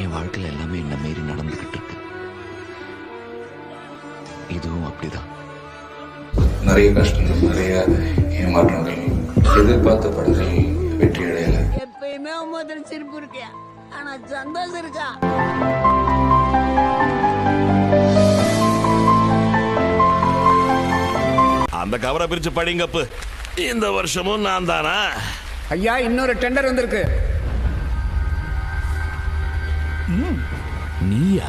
என் வாழ்க்கையில் எல்லாமே என்ன மீறி நடந்துகிட்டு இருக்கு. இதுவும் அப்படிதான். நிறைய கஷ்டங்கள், நிறைய ஏமாற்றங்கள், எதிர்பார்த்த படங்கள் வெற்றி அடையல. எப்பயுமே முதல் சிரிப்பு இருக்கு, ஆனா சந்தோஷம் இருக்கா? அந்த கவரை பிரிச்சு படிங்கப்பு. இந்த வருஷமும் நான் தானா? ஐயா, இன்னொரு டெண்டர் வந்திருக்கு. நீயா?